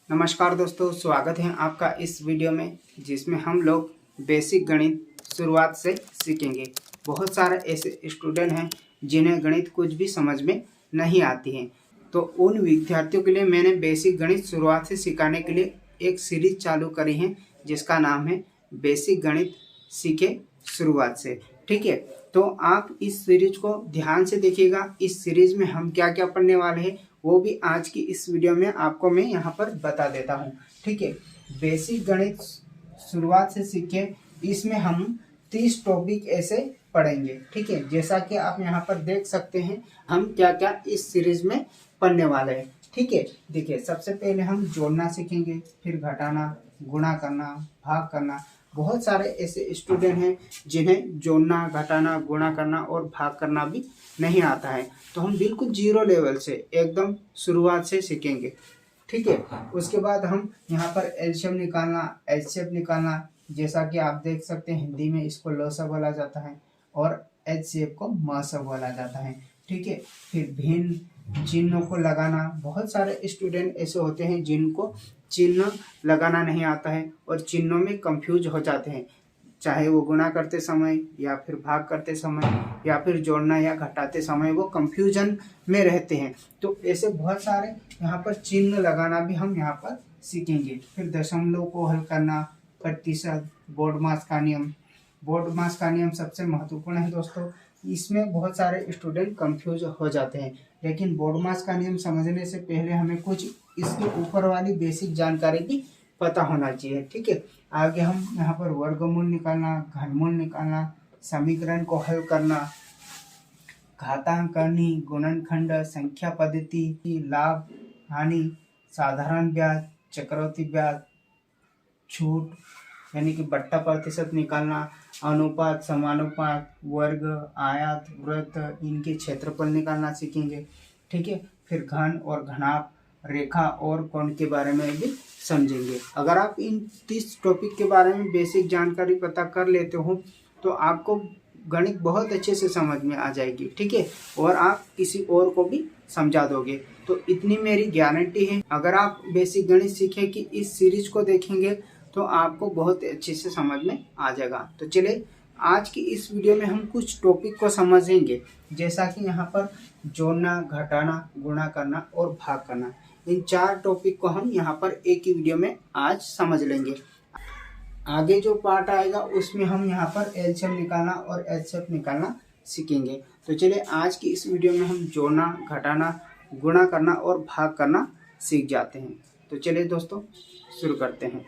नमस्कार दोस्तों, स्वागत है आपका इस वीडियो में जिसमें हम लोग बेसिक गणित शुरुआत से सीखेंगे। बहुत सारे ऐसे स्टूडेंट हैं जिन्हें गणित कुछ भी समझ में नहीं आती है, तो उन विद्यार्थियों के लिए मैंने बेसिक गणित शुरुआत से सिखाने के लिए एक सीरीज चालू करी है जिसका नाम है बेसिक गणित सीखे शुरुआत से। ठीक है, तो आप इस सीरीज को ध्यान से देखिएगा। इस सीरीज में हम क्या क्या पढ़ने वाले हैं वो भी आज की इस वीडियो में आपको मैं यहाँ पर बता देता हूँ। ठीक है, बेसिक गणित शुरुआत से सीखे, इसमें हम 30 टॉपिक ऐसे पढ़ेंगे। ठीक है, जैसा कि आप यहाँ पर देख सकते हैं हम क्या क्या इस सीरीज में पढ़ने वाले हैं। ठीक है, देखिए सबसे पहले हम जोड़ना सीखेंगे, फिर घटाना, गुणा करना, भाग करना। बहुत सारे ऐसे स्टूडेंट हैं जिन्हें जोड़ना, घटाना, गुणा करना और भाग करना भी नहीं आता है, तो हम बिल्कुल जीरो लेवल से एकदम शुरुआत से सीखेंगे। ठीक है, उसके बाद हम यहाँ पर एलसीएम निकालना, एचसीएफ निकालना, जैसा कि आप देख सकते हैं हिंदी में इसको लॉसअ बोला जाता है और एचसीएफ को मासअ बोला जाता है। ठीक है, फिर भिन्न चिन्हों को लगाना। बहुत सारे स्टूडेंट ऐसे होते हैं जिनको चिन्ह लगाना नहीं आता है और चिन्हों में कंफ्यूज हो जाते हैं, चाहे वो गुणा करते समय या फिर भाग करते समय या फिर जोड़ना या घटाते समय वो कंफ्यूजन में रहते हैं। तो ऐसे बहुत सारे यहाँ पर चिन्ह लगाना भी हम यहाँ पर सीखेंगे। फिर दशमलव को हल करना, प्रतिशत, बोर्डमास का नियम। बोर्डमास का नियम सबसे महत्वपूर्ण है दोस्तों, इसमें बहुत सारे स्टूडेंट कंफ्यूज हो जाते हैं, लेकिन बोर्डमास का नियम समझने से पहले हमें कुछ इसके ऊपर वाली बेसिक जानकारी भी पता होना चाहिए। ठीक है, आगे हम यहाँ पर वर्गमूल निकालना, घनमूल निकालना, समीकरण को हल करना, घातांक करनी, गुणनखंड, संख्या पद्धति, लाभ हानि, साधारण ब्याज, चक्रवृद्धि ब्याज, छूट यानी कि बट्टा प्रतिशत निकालना, अनुपात, समानुपात, वर्ग, आयत, वृत्त, इनके क्षेत्रफल निकालना सीखेंगे। ठीक है, फिर घन और घनाभ, रेखा और कोण के बारे में भी समझेंगे। अगर आप इन 30 टॉपिक के बारे में बेसिक जानकारी पता कर लेते हो तो आपको गणित बहुत अच्छे से समझ में आ जाएगी। ठीक है, और आप किसी और को भी समझा दोगे, तो इतनी मेरी गारंटी है। अगर आप बेसिक गणित सीखे कि इस सीरीज को देखेंगे तो आपको बहुत अच्छे से समझ में आ जाएगा। तो चलिए आज की इस वीडियो में हम कुछ टॉपिक को समझेंगे, जैसा कि यहाँ पर जोड़ना, घटाना, गुणा करना और भाग करना। इन 4 टॉपिक को हम यहाँ पर एक ही वीडियो में आज समझ लेंगे। आगे जो पार्ट आएगा उसमें हम यहाँ पर एलसीएम निकालना और एचसीएफ निकालना सीखेंगे। तो चलिए आज की इस वीडियो में हम जोड़ना, घटाना, गुणा करना और भाग करना सीख जाते हैं। तो चलिए दोस्तों शुरू करते हैं।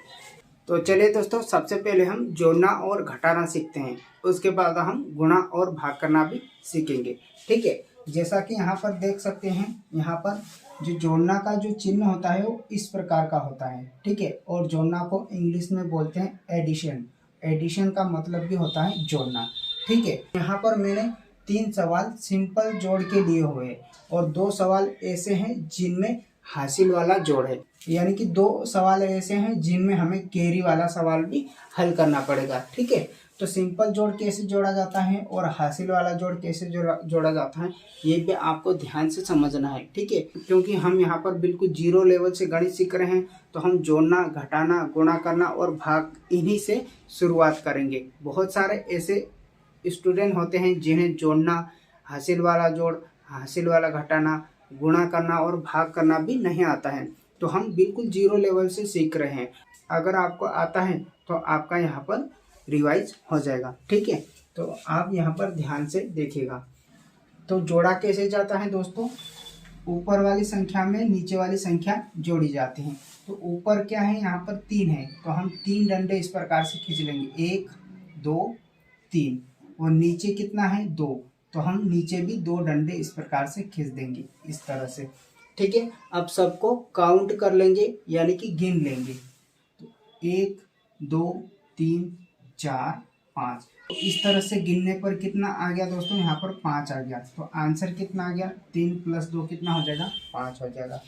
तो चलिए दोस्तों सबसे पहले हम जोड़ना और घटाना सीखते हैं, उसके बाद हम गुणा और भाग करना भी सीखेंगे। ठीक है, जैसा कि यहाँ पर देख सकते हैं, यहाँ पर जो जोड़ना का जो चिन्ह होता है वो इस प्रकार का होता है। ठीक है, और जोड़ना को इंग्लिश में बोलते हैं एडिशन। एडिशन का मतलब भी होता है जोड़ना। ठीक है, यहाँ पर मैंने 3 सवाल सिंपल जोड़ के लिए हुए और 2 सवाल ऐसे हैं जिनमें हासिल वाला जोड़ है, यानी कि 2 सवाल ऐसे हैं जिनमें हमें कैरी वाला सवाल भी हल करना पड़ेगा। ठीक है, तो सिंपल जोड़ कैसे जोड़ा जाता है और हासिल वाला जोड़ कैसे जोड़ा जाता है ये भी आपको ध्यान से समझना है। ठीक है, क्योंकि हम यहाँ पर बिल्कुल जीरो लेवल से गणित सीख रहे हैं, तो हम जोड़ना, घटाना, गुणा करना और भाग इन्हीं से शुरुआत करेंगे। बहुत सारे ऐसे स्टूडेंट होते हैं जिन्हें जोड़ना, हासिल वाला जोड़, हासिल वाला घटाना, गुणा करना और भाग करना भी नहीं आता है, तो हम बिल्कुल जीरो लेवल से सीख रहे हैं। अगर आपको आता है तो आपका यहाँ पर रिवाइज हो जाएगा। ठीक है, तो आप यहाँ पर ध्यान से देखिएगा। तो जोड़ा कैसे जाता है दोस्तों, ऊपर वाली संख्या में नीचे वाली संख्या जोड़ी जाती है। तो ऊपर क्या है, यहाँ पर 3 है, तो हम 3 डंडे इस प्रकार से खींच लेंगे, 1 2 3। और नीचे कितना है, 2, तो हम नीचे भी 2 डंडे इस प्रकार से खींच देंगे इस तरह से। ठीक है, अब सबको काउंट कर लेंगे यानी कि गिन लेंगे। तो 1 2 3 4 5, तो इस तरह से गिनने पर कितना आ गया दोस्तों, यहाँ पर 5 आ गया। तो आंसर कितना आ गया, 3 + 2 कितना हो जाएगा, 5 हो जाएगा।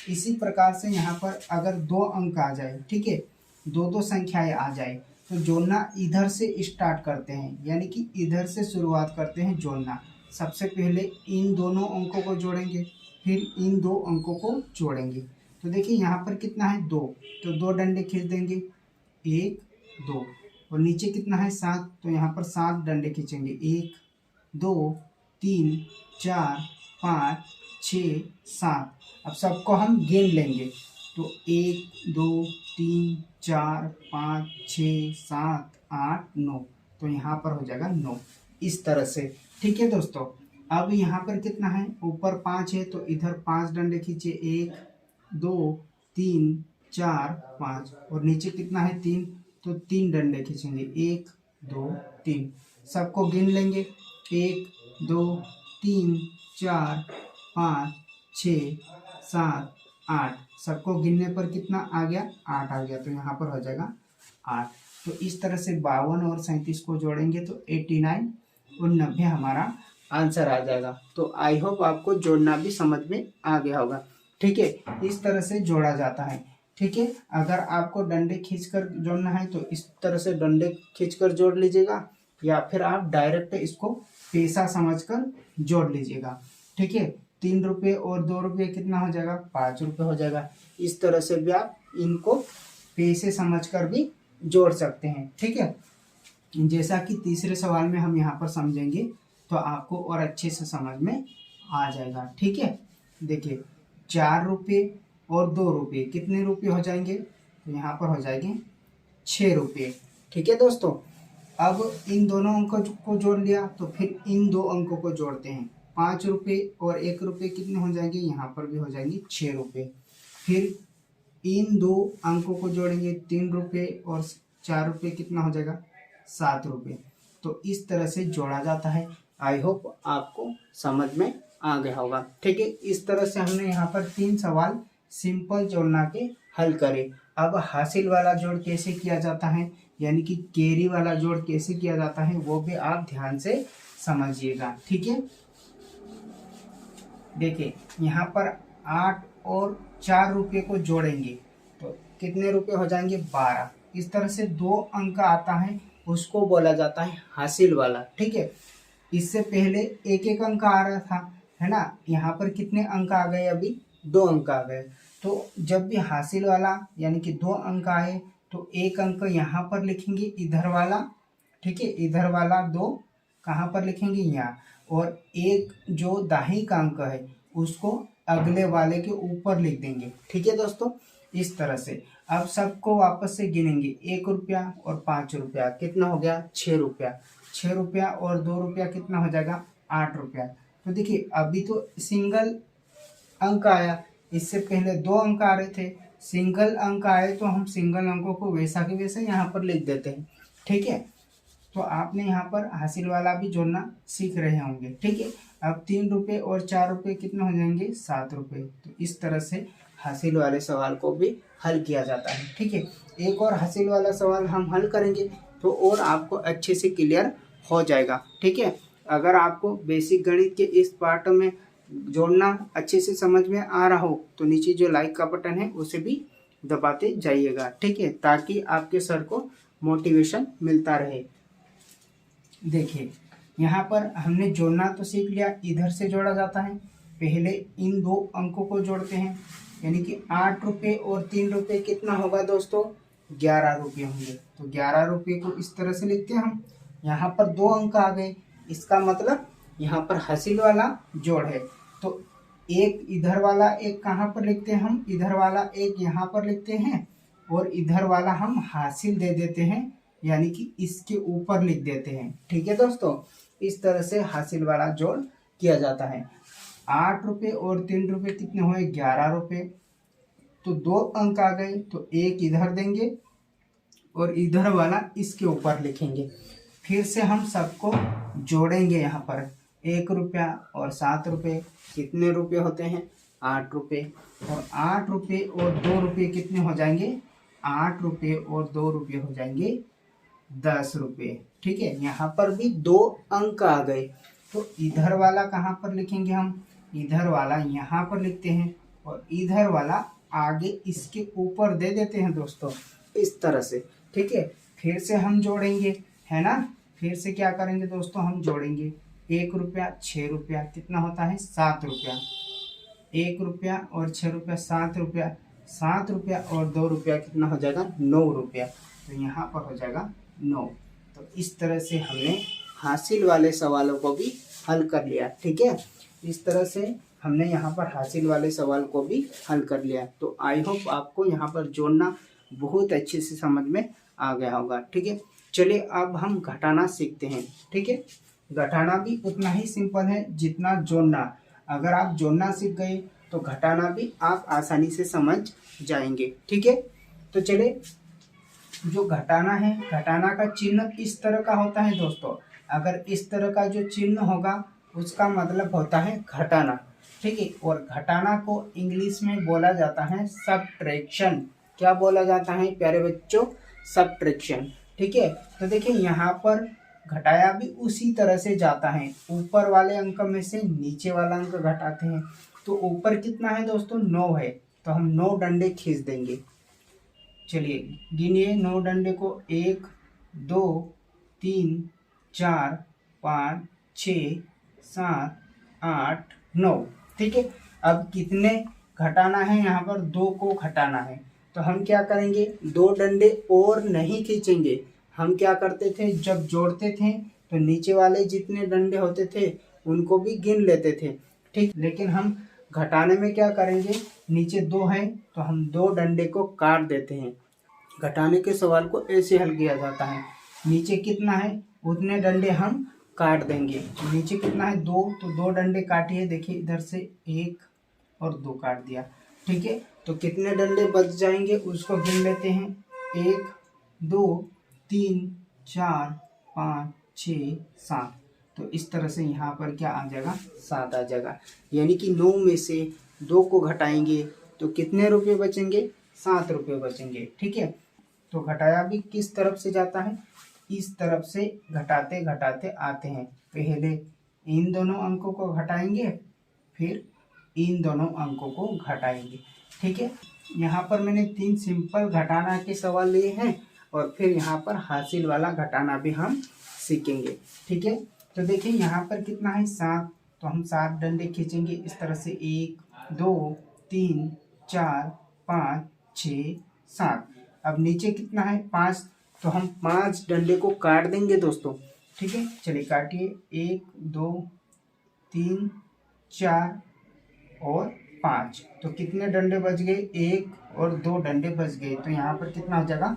इसी प्रकार से यहाँ पर अगर 2 अंक आ जाए, ठीक है, 2 संख्याएं आ जाए, तो जोड़ना इधर से स्टार्ट करते हैं, यानी कि इधर से शुरुआत करते हैं जोड़ना। सबसे पहले इन दोनों अंकों को जोड़ेंगे, फिर इन 2 अंकों को जोड़ेंगे। तो देखिए यहाँ पर कितना है 2, तो 2 डंडे खींच देंगे, 1 2, और नीचे कितना है 7, तो यहाँ पर 7 डंडे खींचेंगे, 1 2 3 4 5 6 7। अब सबको हम गिन लेंगे, तो 1 2 3 4 5 6 7 8 9, तो यहाँ पर हो जाएगा 9, इस तरह से। ठीक है दोस्तों, अब यहाँ पर कितना है, ऊपर 5 है तो इधर 5 डंडे खींचे, 1 2 3 4 5, और नीचे कितना है 3, तो 3 डंडे खींचेंगे, 1 2 3, सबको गिन लेंगे, 1 2 3 4 5 6 7 8, सबको गिनने पर कितना आ गया, 8 आ गया, तो यहाँ पर हो जाएगा 8। तो इस तरह से 52 और 37 को जोड़ेंगे तो 89 और 90 हमारा आंसर आ जाएगा। तो आई होप आपको जोड़ना भी समझ में आ गया होगा। ठीक है, इस तरह से जोड़ा जाता है। ठीक है, अगर आपको डंडे खींचकर जोड़ना है तो इस तरह से डंडे खींचकर जोड़ लीजिएगा, या फिर आप डायरेक्ट इसको पैसा समझकर जोड़ लीजिएगा। ठीक है, 3 रुपये और 2 रुपये कितना हो जाएगा, 5 रुपये हो जाएगा। इस तरह से भी आप इनको पैसे समझकर भी जोड़ सकते हैं। ठीक है, जैसा कि तीसरे सवाल में हम यहाँ पर समझेंगे तो आपको और अच्छे से समझ में आ जाएगा। ठीक है, देखिए 4 रुपये और 2 रुपये कितने रुपये हो जाएंगे, तो यहाँ पर हो जाएंगे 6 रुपये। ठीक है दोस्तों, अब इन दोनों अंकों को जोड़ लिया तो फिर इन 2 अंकों को जोड़ते हैं, 5 रुपये और 1 रुपये कितने हो जाएंगे, यहाँ पर भी हो जाएंगे 6 रुपये। फिर इन 2 अंकों को जोड़ेंगे, 3 रुपये और 4 रुपये कितना हो जाएगा, 7 रुपये। तो इस तरह से जोड़ा जाता है। आई होप आपको समझ में आ गया होगा। ठीक है, इस तरह से हमने यहाँ पर 3 सवाल सिंपल जोड़ना के हल करे। अब हासिल वाला जोड़ कैसे किया जाता है, यानी कि कैरी वाला जोड़ कैसे किया जाता है, वो भी आप ध्यान से समझिएगा। ठीक है, देखिए यहाँ पर 8 और 4 रुपये को जोड़ेंगे तो कितने रुपये हो जाएंगे, 12। इस तरह से 2 अंक आता है, उसको बोला जाता है हासिल वाला। ठीक है, इससे पहले एक एक अंक आ रहा था, है ना, यहाँ पर कितने अंक आ गए, अभी 2 अंक आ गए। तो जब भी हासिल वाला यानी कि 2 अंक आए तो एक अंक यहाँ पर लिखेंगे, इधर वाला। ठीक है, इधर वाला 2 कहाँ पर लिखेंगे, यहाँ, और एक जो दाहिनी का अंक है उसको अगले वाले के ऊपर लिख देंगे। ठीक है दोस्तों, इस तरह से। अब सबको वापस से गिनेंगे, 1 रुपया और 5 रुपया कितना हो गया, 6 रुपया। 6 रुपया और 2 रुपया कितना हो जाएगा, 8 रुपया। तो देखिए अभी तो सिंगल अंक आया, इससे पहले 2 अंक आ रहे थे, सिंगल अंक आए तो हम सिंगल अंकों को वैसा के वैसा यहाँ पर लिख देते हैं। ठीक है, तो आपने यहाँ पर हासिल वाला भी जोड़ना सीख रहे होंगे। ठीक है, अब 3 रुपये और 4 रुपये कितने हो जाएंगे, 7 रुपये। तो इस तरह से हासिल वाले सवाल को भी हल किया जाता है। ठीक है, एक और हासिल वाला सवाल हम हल करेंगे तो और आपको अच्छे से क्लियर हो जाएगा। ठीक है, अगर आपको बेसिक गणित के इस पार्ट में जोड़ना अच्छे से समझ में आ रहा हो तो नीचे जो लाइक का बटन है उसे भी दबाते जाइएगा। ठीक है, ताकि आपके सर को मोटिवेशन मिलता रहे। देखिए यहाँ पर हमने जोड़ना तो सीख लिया, इधर से जोड़ा जाता है। पहले इन 2 अंकों को जोड़ते हैं, यानी कि 8 रुपये और 3 रुपये कितना होगा दोस्तों, 11 रुपये होंगे। तो 11 रुपये को इस तरह से लिखते हैं हम। यहाँ पर 2 अंक आ गए, इसका मतलब यहाँ पर हासिल वाला जोड़ है। तो एक इधर वाला एक कहाँ पर लिखते हैं हम, इधर वाला एक यहाँ पर लिखते हैं, और इधर वाला हम हासिल दे देते हैं, यानी कि इसके ऊपर लिख देते हैं। ठीक है दोस्तों, इस तरह से हासिल वाला जोड़ किया जाता है। 8 रुपये और 3 रुपये कितने हुए, 11 रुपये। तो 2 अंक आ गए, तो एक इधर देंगे और इधर वाला इसके ऊपर लिखेंगे। फिर से हम सबको जोड़ेंगे। यहाँ पर 1 रुपया और 7 रुपये कितने रुपये होते हैं, 8 रुपये। और 8 रुपये और 2 रुपये कितने हो जाएंगे, 8 रुपये और 2 रुपये हो जाएंगे 10 रुपये। ठीक है, यहाँ पर भी 2 अंक आ गए, तो इधर वाला कहाँ पर लिखेंगे हम, इधर वाला यहाँ पर लिखते हैं, और इधर वाला आगे इसके ऊपर दे देते हैं दोस्तों, इस तरह से। ठीक है, फिर से हम जोड़ेंगे, है ना, फिर से क्या करेंगे दोस्तों, हम जोड़ेंगे। 1 रुपया 6 रुपया कितना होता है, 7 रुपया। 1 रुपया और 6 रुपया 7 रुपया, ₹7 और ₹2 कितना हो जाएगा, ₹9। तो यहाँ पर हो जाएगा 9। तो इस तरह से हमने हासिल वाले सवालों को भी हल कर लिया। ठीक है, इस तरह से हमने यहाँ पर हासिल वाले सवाल को भी हल कर लिया। तो आई होप आपको यहाँ पर जोड़ना बहुत अच्छे से समझ में आ गया होगा। ठीक है, चलिए अब हम घटाना सीखते हैं। ठीक है, घटाना भी उतना ही सिंपल है जितना जोड़ना। अगर आप जोड़ना सीख गए तो घटाना भी आप आसानी से समझ जाएंगे। ठीक है, तो चलिए, जो घटाना है, घटाना का चिन्ह इस तरह का होता है दोस्तों। अगर इस तरह का जो चिन्ह होगा उसका मतलब होता है घटाना। ठीक है, और घटाना को इंग्लिश में बोला जाता है सबट्रैक्शन। क्या बोला जाता है प्यारे बच्चों, सबट्रैक्शन। ठीक है, तो देखिए यहाँ पर घटाया भी उसी तरह से जाता है। ऊपर वाले अंक में से नीचे वाला अंक घटाते हैं। तो ऊपर कितना है दोस्तों, 9 है, तो हम 9 डंडे खींच देंगे। चलिए गिनिए 9 डंडे को, 1 2 3 4 5 6 7 8 9। ठीक है, अब कितने घटाना है, यहाँ पर 2 को घटाना है। तो हम क्या करेंगे, 2 डंडे और नहीं खींचेंगे। हम क्या करते थे, जब जोड़ते थे तो नीचे वाले जितने डंडे होते थे उनको भी गिन लेते थे। ठीक, लेकिन हम घटाने में क्या करेंगे, नीचे 2 है तो हम 2 डंडे को काट देते हैं। घटाने के सवाल को ऐसे हल किया जाता है, नीचे कितना है उतने डंडे हम काट देंगे। नीचे कितना है 2, तो 2 डंडे काटिए। देखिए इधर से 1 और 2 काट दिया। ठीक है, तो कितने डंडे बच जाएंगे उसको गिन लेते हैं। 1 2 3 4 5 6 7। तो इस तरह से यहाँ पर क्या आ जाएगा, 7 आ जाएगा। यानी कि 9 में से 2 को घटाएंगे तो कितने रुपए बचेंगे, ₹7 बचेंगे। ठीक है, तो घटाया भी किस तरफ से जाता है, इस तरफ से घटाते घटाते आते हैं। पहले इन दोनों अंकों को घटाएंगे, फिर इन दोनों अंकों को घटाएंगे। ठीक है, यहाँ पर मैंने 3 सिंपल घटाना के सवाल लिए हैं और फिर यहाँ पर हासिल वाला घटाना भी हम सीखेंगे। ठीक है, तो देखिए यहाँ पर कितना है 7, तो हम 7 डंडे खींचेंगे इस तरह से, 1 2 3 4 5 6 7। अब नीचे कितना है 5, तो हम 5 डंडे को काट देंगे दोस्तों। ठीक है, चलिए काटिए, 1 2 3 4 और 5। तो कितने डंडे बच गए, 1 और 2 डंडे बच गए। तो यहाँ पर कितना हो जाएगा,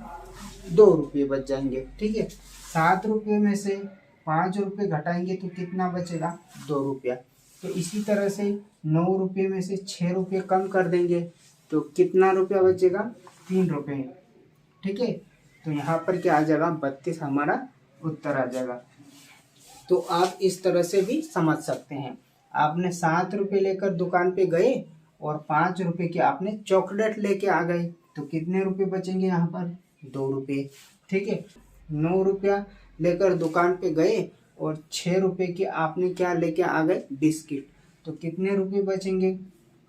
₹2 बच जाएंगे। ठीक है, ₹7 में से ₹5 घटाएंगे तो कितना बचेगा, ₹2। तो इसी तरह से ₹9 में से ₹6 कम कर देंगे तो कितना रुपया बचेगा, ₹3। ठीक है, तो यहाँ पर क्या आ जाएगा, 32 हमारा उत्तर आ जाएगा। तो आप इस तरह से भी समझ सकते हैं। आपने ₹7 लेकर दुकान पे गए और ₹5 की आपने चॉकलेट लेके आ गए तो कितने रुपए बचेंगे, यहाँ पर ₹2। ठीक है, ₹9 लेकर दुकान पे गए और ₹6 की आपने क्या लेके आ गए, बिस्किट, तो कितने रुपए बचेंगे,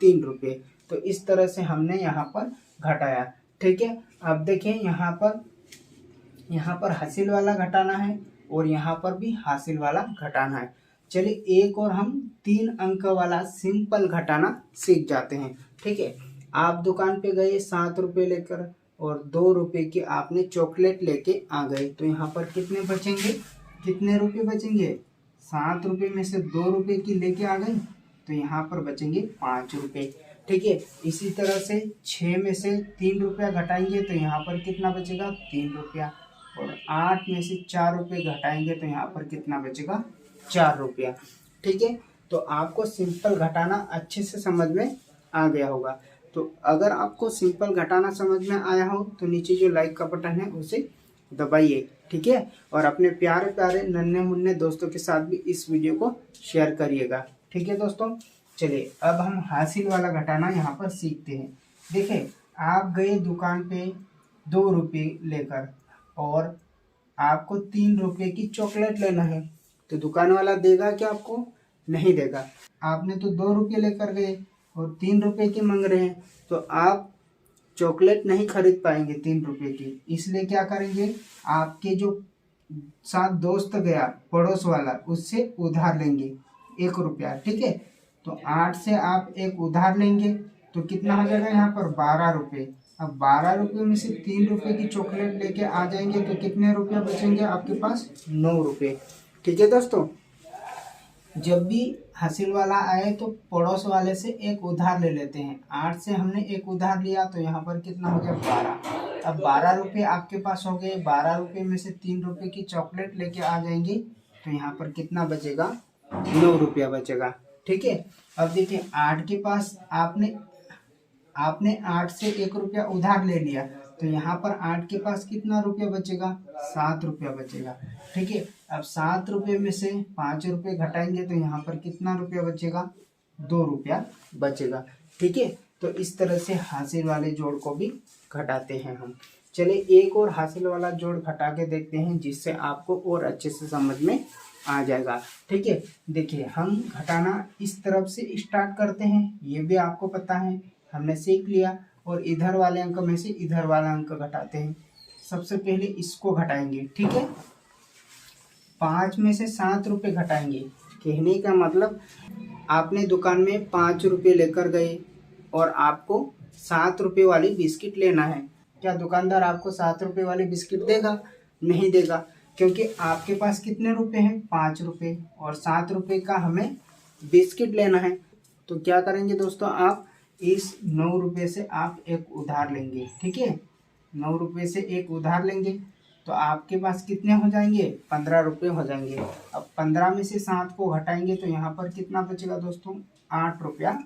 ₹3। तो इस तरह से हमने यहाँ पर घटाया। ठीक है, अब देखें यहाँ पर हासिल वाला घटाना है और यहाँ पर भी हासिल वाला घटाना है। चलिए एक और हम 3 अंक वाला सिंपल घटाना सीख जाते हैं। ठीक है, आप दुकान पे गए ₹7 लेकर और ₹2 की आपने चॉकलेट लेके आ गए तो यहाँ पर कितने बचेंगे, कितने रुपए बचेंगे, ₹7 में से ₹2 की लेके आ गए तो यहाँ पर बचेंगे ₹5। ठीक है, इसी तरह से 6 में से ₹3 घटाएंगे तो यहाँ पर कितना बचेगा, ₹3। और 8 में से ₹4 घटाएंगे तो यहाँ पर कितना बचेगा, ₹4। ठीक है, तो आपको सिंपल घटाना अच्छे से समझ में आ गया होगा। तो अगर आपको सिंपल घटाना समझ में आया हो तो नीचे जो लाइक का बटन है उसे दबाइए। ठीक है, और अपने प्यारे प्यारे नन्हे मुन्ने दोस्तों के साथ भी इस वीडियो को शेयर करिएगा। ठीक है दोस्तों, चलिए अब हम हासिल वाला घटाना यहाँ पर सीखते हैं। देखिए आप गए दुकान पे ₹2 लेकर और आपको ₹3 की चॉकलेट लेना है तो दुकान वाला देगा क्या आपको, नहीं देगा। आपने तो ₹2 लेकर गए और ₹3 की मांग रहे हैं तो आप चॉकलेट नहीं खरीद पाएंगे ₹3 की। इसलिए क्या करेंगे, आपके जो साथ दोस्त गया पड़ोस वाला उससे उधार लेंगे ₹1। ठीक है, तो 8 से आप एक उधार लेंगे तो कितना हो जाएगा यहाँ पर 12 रुपये। अब 12 रुपये में से 3 रुपये की चॉकलेट लेके आ जाएंगे तो कितने रुपये बचेंगे आपके पास? 9 रुपये। ठीक है दोस्तों, जब भी हासिल वाला आए तो पड़ोस वाले से एक उधार ले लेते हैं। 8 से हमने एक उधार लिया तो यहाँ पर कितना हो गया? 12। अब 12 रुपये आपके पास हो गए। 12 रुपये में से 3 रुपये की चॉकलेट लेके आ जाएंगे तो यहाँ पर कितना बचेगा? 9 रुपया बचेगा। ठीक है, अब देखिए 8 के पास आपने 8 से 1 रुपया उधार ले लिया तो यहाँ पर 8 के पास कितना रुपया बचेगा? 7 रुपया बचेगा। ठीक है, अब 7 रुपये में से 5 रुपये घटाएंगे तो यहाँ पर कितना रुपया बचेगा? 2 रुपया बचेगा। ठीक है, तो इस तरह से हासिल वाले जोड़ को भी घटाते हैं हम। चलिए एक और हासिल वाला जोड़ घटा के देखते हैं जिससे आपको और अच्छे से समझ में आ जाएगा। ठीक है, देखिए हम घटाना इस तरफ से स्टार्ट करते हैं, ये भी आपको पता है, हमने सीख लिया। और इधर वाले अंक में से इधर वाला अंक घटाते हैं। सबसे पहले इसको घटाएंगे। ठीक है, 5 में से 7 रुपये घटाएंगे। कहने का मतलब आपने दुकान में 5 रुपये लेकर गए और आपको 7 रुपये वाली बिस्किट लेना है। क्या दुकानदार आपको 7 रुपये वाली बिस्किट देगा? नहीं देगा, क्योंकि आपके पास कितने रुपए हैं? 5 रुपये, और 7 रुपये का हमें बिस्किट लेना है। तो क्या करेंगे दोस्तों, आप इस 9 रुपये से आप एक उधार लेंगे। ठीक है, 9 रुपये से एक उधार लेंगे तो आपके पास कितने हो जाएंगे? 15 रुपये हो जाएंगे। अब 15 में से 7 को घटाएंगे तो यहाँ पर कितना बचेगा दोस्तों? 8 रुपया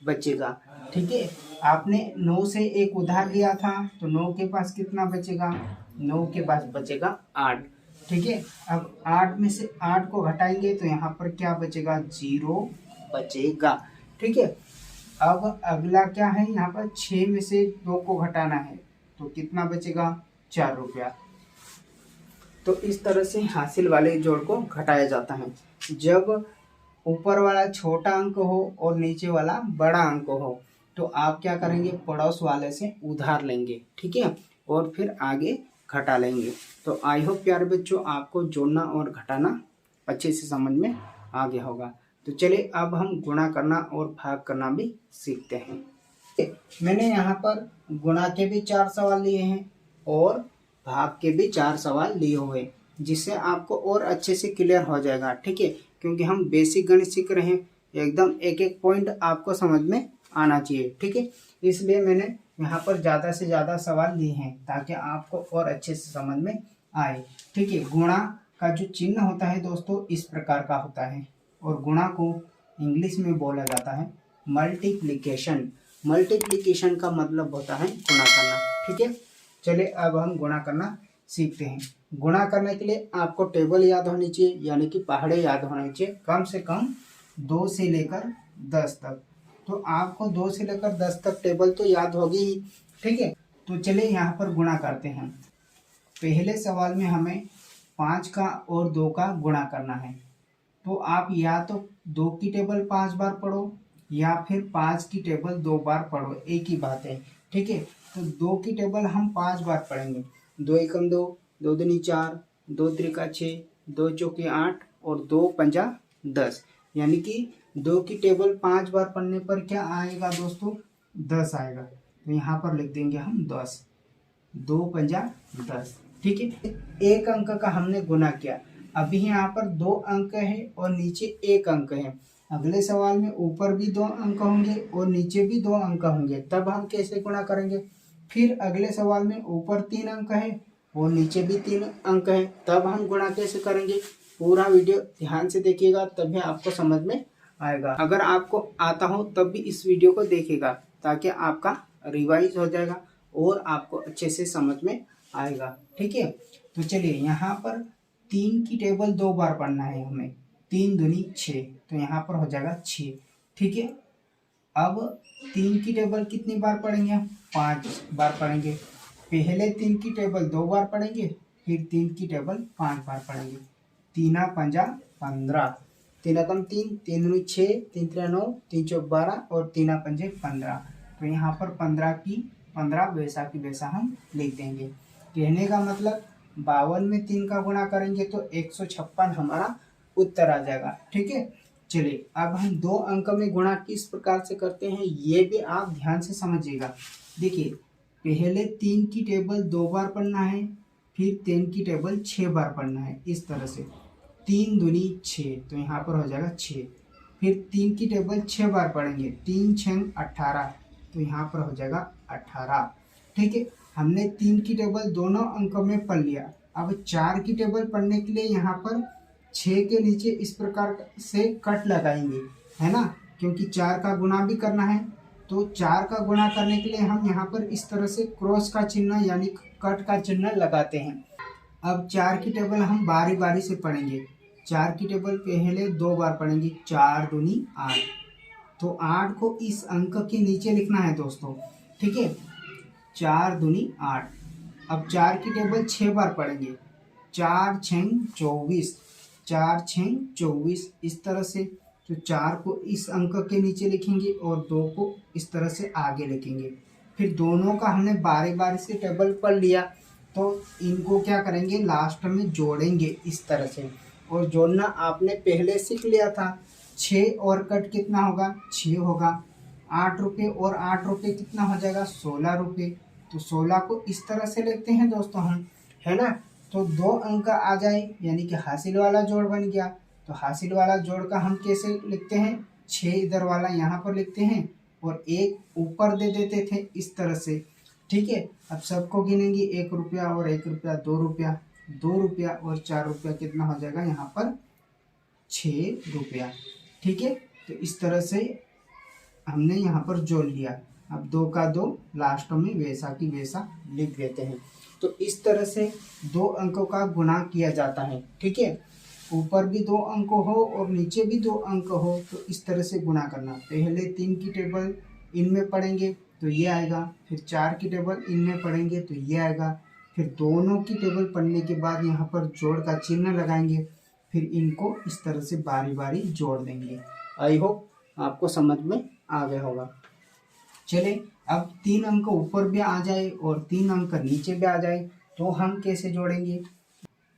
बचेगा। ठीक है, आपने 9 से एक उधार लिया था तो 9 के पास कितना बचेगा? 9 के पास बचेगा 8। ठीक है, अब 8 में से 8 को घटाएंगे तो यहाँ पर क्या बचेगा? 0 बचेगा। ठीक है, अब अगला क्या है? यहाँ पर 6 में से 2 को घटाना है तो कितना बचेगा? 4 रुपया। तो इस तरह से हासिल वाले जोड़ को घटाया जाता है। जब ऊपर वाला छोटा अंक हो और नीचे वाला बड़ा अंक हो तो आप क्या करेंगे? पड़ोस वाले से उधार लेंगे। ठीक है, और फिर आगे घटा लेंगे। तो आई होप प्यारे बच्चों आपको जोड़ना और घटाना अच्छे से समझ में आ गया होगा। तो चलिए अब हम गुणा करना और भाग करना भी सीखते हैं। मैंने यहाँ पर गुणा के भी 4 सवाल लिए हैं और भाग के भी 4 सवाल लिए हुए हैं, जिससे आपको और अच्छे से क्लियर हो जाएगा। ठीक है, क्योंकि हम बेसिक गणित सीख रहे हैं, एकदम एक एक पॉइंट आपको समझ में आना चाहिए। ठीक है, इसलिए मैंने यहाँ पर ज़्यादा से ज़्यादा सवाल लिए हैं ताकि आपको और अच्छे से समझ में आए। ठीक है, गुणा का जो चिन्ह होता है दोस्तों इस प्रकार का होता है और गुणा को इंग्लिश में बोला जाता है मल्टीप्लिकेशन। मल्टीप्लिकेशन का मतलब होता है गुणा करना। ठीक है, चलिए अब हम गुणा करना सीखते हैं। गुणा करने के लिए आपको टेबल याद होनी चाहिए, यानी कि पहाड़े याद होने चाहिए, कम से कम 2 से लेकर 10 तक। तो आपको 2 से लेकर 10 तक टेबल तो याद होगी ही। ठीक है, तो चलिए यहाँ पर गुणा करते हैं। पहले सवाल में हमें 5 का और 2 का गुणा करना है। तो आप या तो 2 की टेबल 5 बार पढ़ो या फिर 5 की टेबल 2 बार पढ़ो, एक ही बात है। ठीक है, तो 2 की टेबल हम 5 बार पढ़ेंगे। 2 एकम 2, 2 दूनी 4, 2 त्रिका 6, 2 चौके 8 और 2 पंजा 10, यानी कि 2 की टेबल 5 बार पढ़ने पर क्या आएगा दोस्तों? 10 आएगा। तो यहाँ पर लिख देंगे हम 10, 2 पंजा 10। ठीक है, एक अंक का हमने गुना किया। अभी यहाँ पर 2 अंक है और नीचे 1 अंक है। अगले सवाल में ऊपर भी 2 अंक होंगे और नीचे भी 2 अंक होंगे, तब हम कैसे गुणा करेंगे? फिर अगले सवाल में ऊपर 3 अंक है और नीचे भी 3 अंक है, तब हम गुणा कैसे करेंगे? पूरा वीडियो ध्यान से देखिएगा तभी आपको समझ में आएगा। अगर आपको आता हो तब भी इस वीडियो को देखिएगा ताकि आपका रिवाइज हो जाएगा और आपको अच्छे से समझ में आएगा। ठीक है, तो चलिए यहाँ पर 3 की टेबल 2 बार पढ़ना है हमें। 3 दूनी 6, तो यहाँ पर हो जाएगा 6। ठीक है, अब 3 की टेबल कितनी बार पढ़ेंगे? 5 बार पढ़ेंगे। पहले 3 की टेबल 2 बार पढ़ेंगे, फिर 3 की टेबल 5 बार पढ़ेंगे। 3 पंजा 15, 3 कम 3, 3 दूनी 6, 3 त्रिया 9, 3 चौक 12 और 3 पंजे 15। तो यहाँ पर 15 की 15 वैसा की वैसा हम लिख देंगे। कहने का मतलब 52 में 3 का गुणा करेंगे तो 156 हमारा उत्तर आ जाएगा। ठीक है, चलिए अब हम 2 अंक में गुणा किस प्रकार से करते हैं ये भी आप ध्यान से समझिएगा। देखिए पहले 3 की टेबल 2 बार पढ़ना है, फिर 3 की टेबल 6 बार पढ़ना है। इस तरह से 3 दूनी 6, तो यहाँ पर हो जाएगा 6। फिर 3 की टेबल 6 बार पढ़ेंगे, 3 6 18, तो यहाँ पर हो जाएगा 18। ठीक है, हमने 3 की टेबल दोनों अंकों में पढ़ लिया। अब 4 की टेबल पढ़ने के लिए यहाँ पर 6 के नीचे इस प्रकार से कट लगाएंगे, है ना, क्योंकि 4 का गुणा भी करना है। तो 4 का गुणा करने के लिए हम यहाँ पर इस तरह से क्रॉस का चिन्ह यानी कट का चिन्ह लगाते हैं। अब 4 की टेबल हम बारी बारी से पढ़ेंगे। 4 की टेबल पहले 2 बार पढ़ेंगे, 4 दूनी 8, तो 8 को इस अंक के नीचे लिखना है दोस्तों। ठीक है, 4 दूनी 8। अब 4 की टेबल 6 बार पढ़ेंगे, 4 6 24, 4 6 24 इस तरह से। तो 4 को इस अंक के नीचे लिखेंगे और 2 को इस तरह से आगे लिखेंगे। फिर दोनों का हमने बारी बारी से टेबल पढ़ लिया, तो इनको क्या करेंगे, लास्ट में जोड़ेंगे इस तरह से। और जोड़ना आपने पहले सीख लिया था। 6 और कट कितना होगा, 6 होगा। 8 रुपये और 8 रुपये कितना हो जाएगा, 16 रुपये। तो 16 को इस तरह से लिखते हैं दोस्तों हम, है ना। तो 2 अंक आ जाए यानी कि हासिल वाला जोड़ बन गया। तो हासिल वाला जोड़ का हम कैसे लिखते हैं, 6 इधर वाला यहाँ पर लिखते हैं और 1 ऊपर दे देते थे इस तरह से। ठीक है, अब सबको गिनेंगे, 1 रुपया और 1 रुपया, 2 रुपया, 2 रुपया और 4 रुपया कितना हो जाएगा यहाँ पर, 6 रुपया। ठीक है, तो इस तरह से हमने यहाँ पर जोड़ लिया। अब 2 का 2 लास्ट में वैसा की वैसा लिख देते हैं। तो इस तरह से 2 अंकों का गुणा किया जाता है। ठीक है, ऊपर भी 2 अंक हो और नीचे भी 2 अंक हो, तो इस तरह से गुणा करना। पहले 3 की टेबल इनमें पढ़ेंगे तो ये आएगा, फिर 4 की टेबल इनमें पढ़ेंगे तो ये आएगा, फिर दोनों की टेबल पढ़ने के बाद यहाँ पर जोड़ का चिन्ह लगाएंगे, फिर इनको इस तरह से बारी बारी जोड़ देंगे। आई होप आपको समझ में आ गया होगा। चलिए अब 3 अंक ऊपर भी आ जाए और 3 अंक नीचे भी आ जाए तो हम कैसे जोड़ेंगे।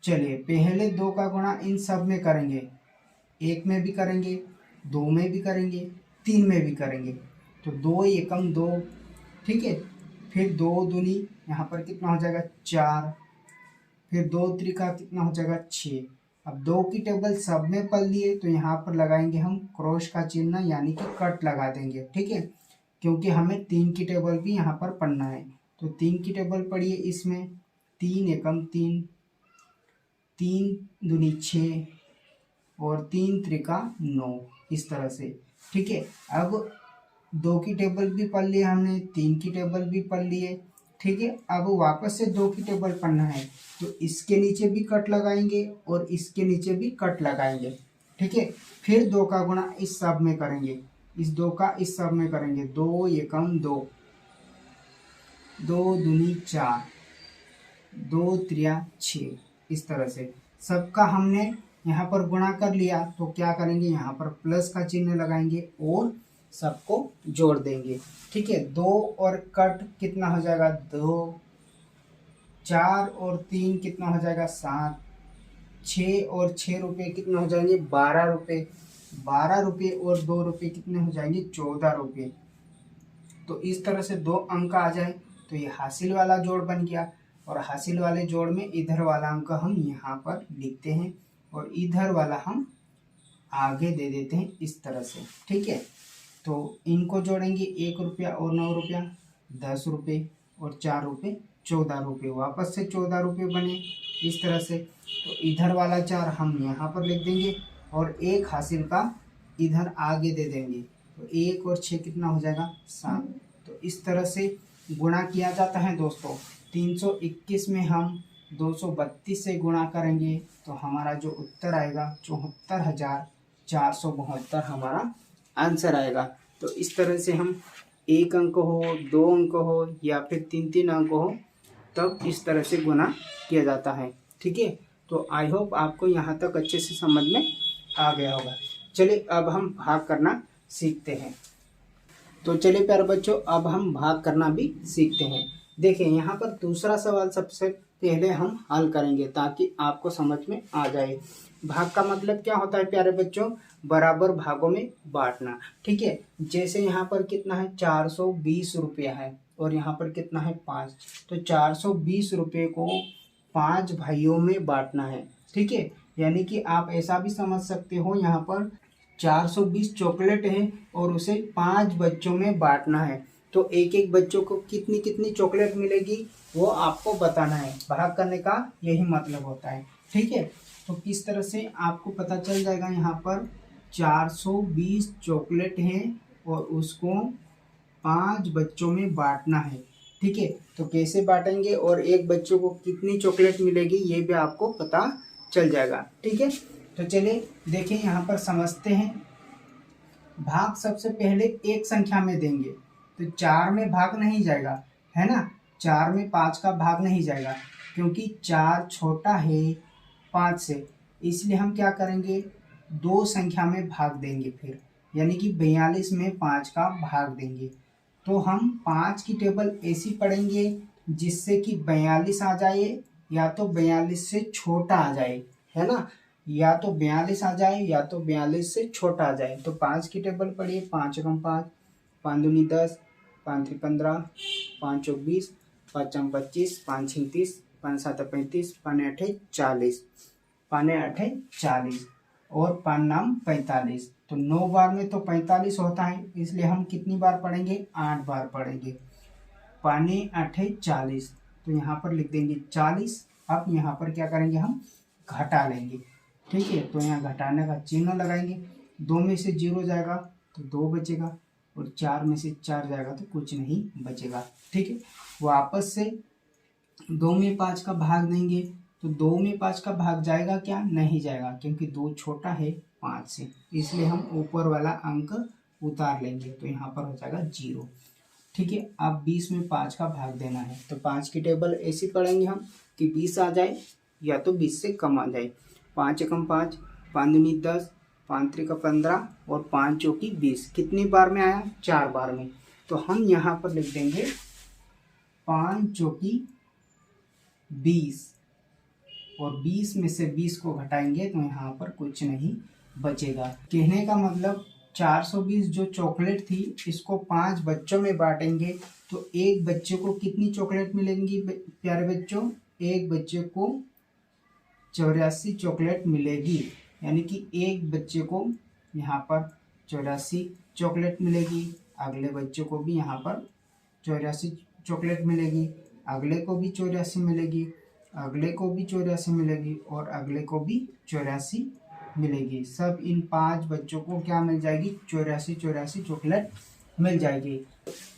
चलिए पहले 2 का गुणा इन सब में करेंगे, 1 में भी करेंगे, 2 में भी करेंगे, 3 में भी करेंगे। तो 2 एकम 2, ठीक है, फिर 2 दूनी यहाँ पर कितना हो जाएगा 4, फिर 2 त्रिका कितना हो जाएगा 6। अब 2 की टेबल सब में पढ़ लिए तो यहाँ पर लगाएंगे हम क्रॉस का चिन्ह यानी कि कट लगा देंगे। ठीक है, क्योंकि हमें 3 की टेबल भी यहाँ पर पढ़ना है। तो 3 की टेबल पढ़िए, इसमें 3 एकम 3, 3 दूनी 6 और 3 त्रिका 9 इस तरह से। ठीक है, अब 2 की टेबल भी पढ़ लिया हमने, 3 की टेबल भी पढ़ लिए। ठीक है, अब वापस से 2 की टेबल पढ़ना है तो इसके नीचे भी कट लगाएंगे और इसके नीचे भी कट लगाएंगे। ठीक है, फिर 2 का गुणा इस सब में करेंगे, इस 2 का इस सब में करेंगे, 2 एकम 2, 2 दूनी 4, 2 त्रिया 6 इस तरह से। सबका हमने यहाँ पर गुणा कर लिया तो क्या करेंगे, यहाँ पर प्लस का चिन्ह लगाएंगे और सबको जोड़ देंगे। ठीक है, 2 और कट कितना हो जाएगा 2, 4 और 3 कितना हो जाएगा 7, 6 और 6 रुपये कितना हो जाएंगे 12 रुपये, 12 रुपये और 2 रुपये कितने हो जाएंगे 14 रुपये। तो इस तरह से 2 अंक आ जाए तो ये हासिल वाला जोड़ बन गया। और हासिल वाले जोड़ में इधर वाला अंक हम यहाँ पर लिखते हैं और इधर वाला हम आगे दे देते हैं इस तरह से। ठीक है, तो इनको जोड़ेंगे, 1 रुपया और 9 रुपया 10 रुपये और 4 रुपये 14 रुपये, वापस से 14 रुपये बने इस तरह से। तो इधर वाला 4 हम यहाँ पर लिख देंगे और 1 हासिल का इधर आगे दे देंगे, तो 1 और 6 कितना हो जाएगा 7। तो इस तरह से गुणा किया जाता है दोस्तों। 321 में हम 232 से गुणा करेंगे तो हमारा जो उत्तर आएगा 74,472 हमारा आंसर आएगा। तो इस तरह से हम 1 अंक हो, 2 अंक हो या फिर 3-3 अंक हो तब इस तरह से गुणा किया जाता है। ठीक है, तो आई होप आपको यहाँ तक अच्छे से समझ में आ गया होगा। चलिए अब हम भाग करना सीखते हैं। तो चलिए प्यारे बच्चों, अब हम भाग करना भी सीखते हैं। देखिए यहाँ पर दूसरा सवाल सबसे पहले हम हल करेंगे ताकि आपको समझ में आ जाए। भाग का मतलब क्या होता है प्यारे बच्चों, बराबर भागों में बांटना। ठीक है, जैसे यहाँ पर कितना है 420 रुपया है और यहाँ पर कितना है 5, तो 420 रुपये को 5 भाइयों में बांटना है। ठीक है, यानी कि आप ऐसा भी समझ सकते हो, यहाँ पर 420 चॉकलेट है और उसे 5 बच्चों में बांटना है, तो एक एक बच्चों को कितनी कितनी चॉकलेट मिलेगी वो आपको बताना है। भाग करने का यही मतलब होता है। ठीक है, तो किस तरह से आपको पता चल जाएगा, यहाँ पर 420 चॉकलेट है और उसको 5 बच्चों में बांटना है। ठीक है, तो कैसे बांटेंगे और एक बच्चों को कितनी चॉकलेट मिलेगी ये भी आपको पता चल जाएगा। ठीक है, तो चलिए देखिए यहाँ पर समझते हैं। भाग सबसे पहले एक संख्या में देंगे, तो 4 में भाग नहीं जाएगा, है ना। 4 में 5 का भाग नहीं जाएगा क्योंकि 4 छोटा है 5 से, इसलिए हम क्या करेंगे, 2 संख्या में भाग देंगे फिर, यानी कि 42 में 5 का भाग देंगे। तो हम 5 की टेबल ऐसी पढ़ेंगे जिससे कि 42 आ जाए या तो 42 से छोटा आ जाए, है ना, या तो 42 आ जाए या तो 42 से छोटा आ जाए। तो 5 की टेबल पढ़िए, 5 एकम 5, 5 दूनी 10, 5 3 15, 5 चौक 20, 5 चम 25, 5 6 30, 5 7 35, 5 8 40, 5 8 40 और 5 नाम 45। तो 9 बार में तो 45 होता है, इसलिए हम कितनी बार पढ़ेंगे, 8 बार पढ़ेंगे। 5 8 40, तो यहाँ पर लिख देंगे 40। अब यहाँ पर क्या करेंगे, हम घटा लेंगे। ठीक है, तो यहाँ घटाने का चिन्ह लगाएंगे। 2 में से 0 जाएगा तो 2 बचेगा और 4 में से 4 जाएगा तो कुछ नहीं बचेगा। ठीक है, वापस से 2 में 5 का भाग देंगे, तो 2 में 5 का भाग जाएगा क्या, नहीं जाएगा, क्योंकि 2 छोटा है 5 से, इसलिए हम ऊपर वाला अंक उतार लेंगे, तो यहाँ पर हो जाएगा 0। ठीक है, अब 20 में 5 का भाग देना है, तो 5 की टेबल ऐसी पढ़ेंगे हम कि 20 आ जाए या तो 20 से कम आ जाए। 5 एकम 5, 5 दूनी 10, 5 त्रिका 15 और 5 चौकी 20। कितनी बार में आया, 4 बार में, तो हम यहाँ पर लिख देंगे 5 चौकी 20 और 20 में से 20 को घटाएंगे तो यहाँ पर कुछ नहीं बचेगा। कहने का मतलब 420 जो चॉकलेट थी इसको 5 बच्चों में बांटेंगे तो एक बच्चे को कितनी चॉकलेट मिलेंगी प्यारे बच्चों, एक बच्चे को 84 चॉकलेट मिलेगी, यानी कि एक बच्चे को यहाँ पर 84 चॉकलेट मिलेगी, अगले बच्चे को भी यहाँ पर 84 चॉकलेट मिलेगी, अगले को भी 84 मिलेगी, अगले को भी 84 मिलेगी और अगले को भी 84 मिलेगी। सब इन 5 बच्चों को क्या मिल जाएगी, 84 चॉकलेट मिल जाएगी।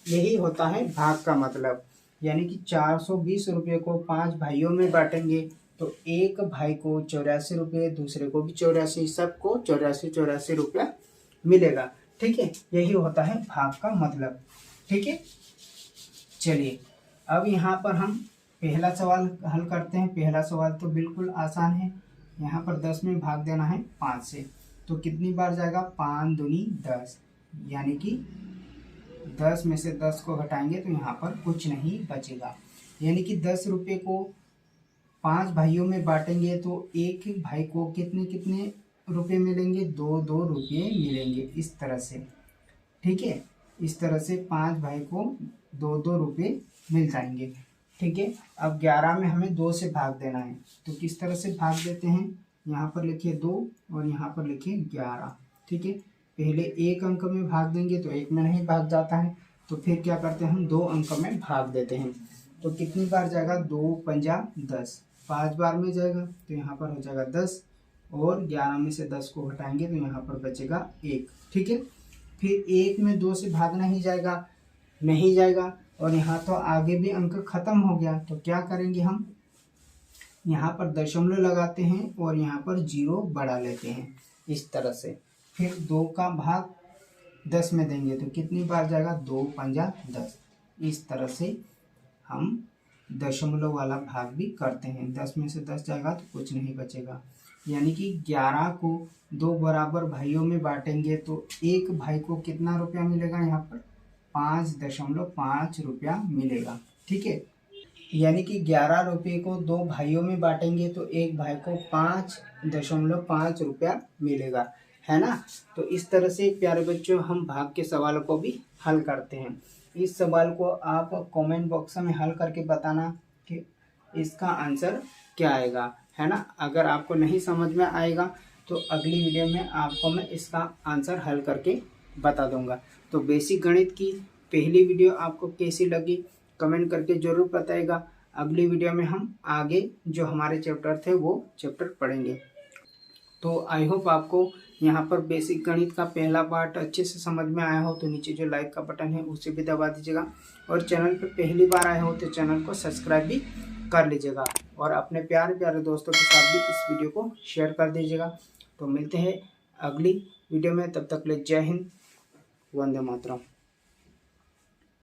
यही होता है भाग का मतलब, यानी कि 420 रुपये को 5 भाइयों में बांटेंगे तो एक भाई को 84 रुपये, दूसरे को भी 84, सबको 84 रुपया मिलेगा। ठीक है, यही होता है भाग का मतलब। ठीक है, चलिए अब यहाँ पर हम पहला सवाल हल करते हैं। पहला सवाल तो बिल्कुल आसान है, यहाँ पर 10 में भाग देना है 5 से, तो कितनी बार जाएगा, 5 दूनी 10, यानी कि 10 में से 10 को घटाएंगे तो यहाँ पर कुछ नहीं बचेगा, यानी कि 10 रुपये को 5 भाइयों में बांटेंगे तो एक एक भाई को कितने कितने रुपए मिलेंगे, 2 रुपये मिलेंगे, इस तरह से। ठीक है, इस तरह से 5 भाई को 2 रुपये मिल जाएंगे। ठीक है, अब 11 में हमें 2 से भाग देना है, तो किस तरह से भाग देते हैं, यहाँ पर लिखिए 2 और यहाँ पर लिखिए 11। ठीक है, पहले एक अंक में भाग देंगे तो एक में नहीं भाग जाता है, तो फिर क्या करते हैं हम 2 अंक में भाग देते हैं। तो कितनी बार जाएगा, 2 पंजा 10, 5 बार में जाएगा तो यहाँ पर हो जाएगा 10 और 11 में से 10 को घटाएंगे तो यहाँ पर बचेगा 1। ठीक है, फिर 1 में 2 से भागना ही जाएगा, नहीं जाएगा, और यहाँ तो आगे भी अंक खत्म हो गया, तो क्या करेंगे हम यहाँ पर दशमलव लगाते हैं और यहाँ पर 0 बढ़ा लेते हैं, इस तरह से। फिर 2 का भाग 10 में देंगे तो कितनी बार जाएगा, 2 पंजा 10, इस तरह से हम दशमलव वाला भाग भी करते हैं। 10 में से 10 जाएगा तो कुछ नहीं बचेगा, यानी कि 11 को 2 बराबर भाइयों में बांटेंगे तो एक भाई को कितना रुपया मिलेगा, यहाँ पर 5.5 रुपया मिलेगा। ठीक है। यानी कि 11 रुपये को 2 भाइयों में बांटेंगे तो एक भाई को 5.5 रुपया मिलेगा, है ना। तो इस तरह से प्यारे बच्चों हम भाग के सवालों को भी हल करते हैं। इस सवाल को आप कमेंट बॉक्स में हल करके बताना कि इसका आंसर क्या आएगा, है ना। अगर आपको नहीं समझ में आएगा तो अगली वीडियो में आपको मैं इसका आंसर हल करके बता दूंगा। तो बेसिक गणित की पहली वीडियो आपको कैसी लगी कमेंट करके ज़रूर बताइएगा। अगली वीडियो में हम आगे जो हमारे चैप्टर थे वो चैप्टर पढ़ेंगे। तो आई होप आपको यहाँ पर बेसिक गणित का पहला पार्ट अच्छे से समझ में आया हो। तो नीचे जो लाइक का बटन है उसे भी दबा दीजिएगा, और चैनल पर पहली बार आए हो तो चैनल को सब्सक्राइब भी कर लीजिएगा, और अपने प्यारे प्यारे दोस्तों के साथ भी इस वीडियो को शेयर कर दीजिएगा। तो मिलते हैं अगली वीडियो में, तब तक के लिए जय हिंद, वंदे मातरम।